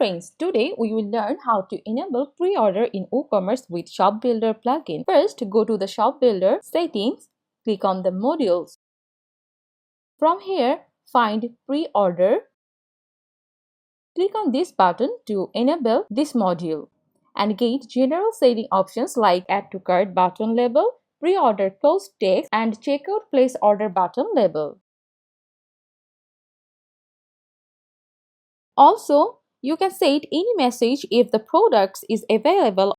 friends, today we will learn how to enable pre-order in WooCommerce with ShopBuilder plugin. First, go to the ShopBuilder settings, click on the modules. From here, find pre-order. Click on this button to enable this module and get general setting options like Add to Cart button label, pre-order close text, and Checkout Place Order button label. Also, you can set any message if the product is available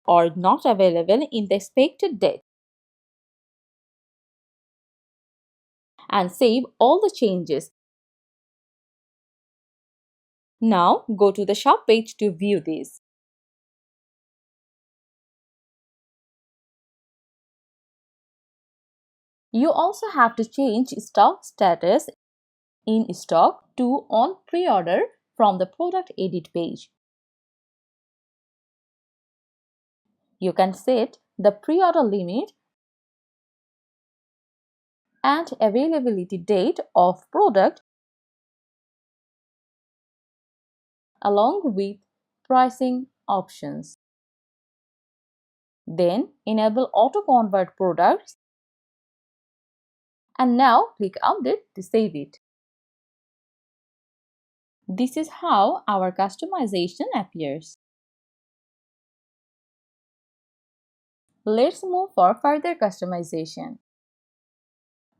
or not available in the expected date. And save all the changes. Now go to the shop page to view this. You also have to change stock status in stock to on pre-order from the product edit page. You can set the pre-order limit and availability date of product along with pricing options. Then enable auto convert products and now click Update to save it. This is how our customization appears. Let's move for further customization.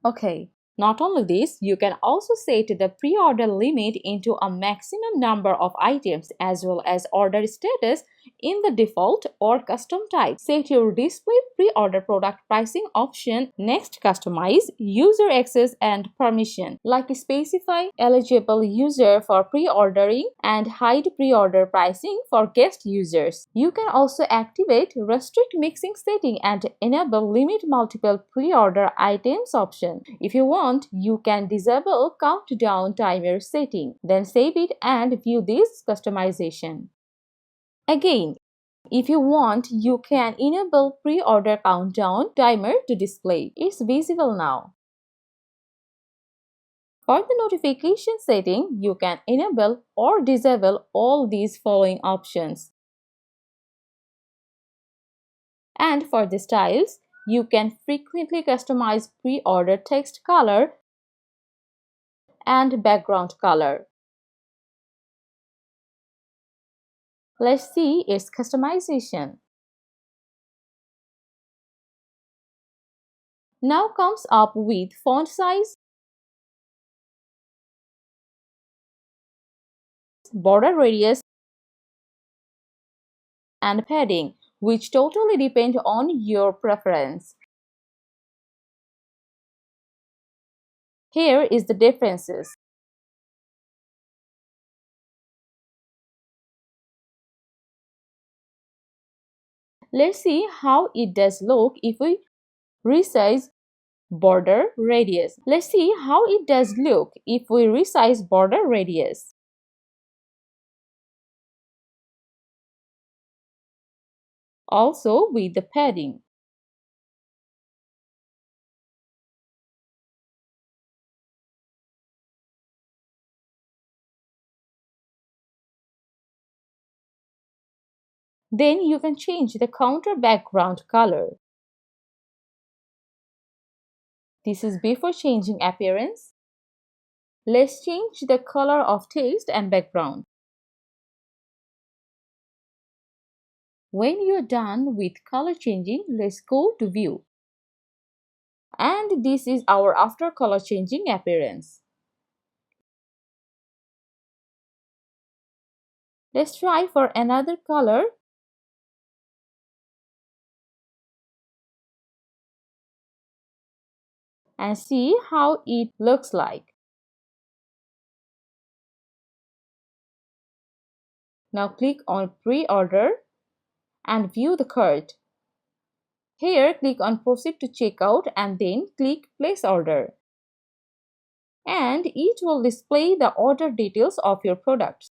Okay, not only this, you can also set the pre-order limit into a maximum number of items as well as order status in the default or custom type. Set your display pre-order product pricing option. Next, customize user access and permission, like specify eligible user for pre-ordering and hide pre-order pricing for guest users. You can also activate restrict mixing setting and enable limit multiple pre-order items option. If you want, you can disable countdown timer setting. Then save it and view this customization. Again, if you want, you can enable pre-order countdown timer to display. It's visible now. For the notification setting, you can enable or disable all these following options. And for the styles, you can frequently customize pre-order text color and background color. Let's see its customization. Now comes up with font size, border radius, and padding, which totally depend on your preference. Here is the differences. Let's see how it does look if we resize border radius. Let's see how it does look if we resize border radius. Also with the padding. Then you can change the counter background color. This is before changing appearance. Let's change the color of text and background. When you're done with color changing, let's go to view. And this is our after color changing appearance. Let's try for another color. And see how it looks like. Now click on pre-order and view the cart. Here click on proceed to checkout and then click place order. And it will display the order details of your products.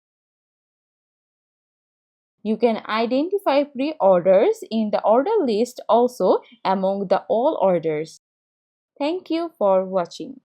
You can identify pre-orders in the order list also among the all orders. Thank you for watching.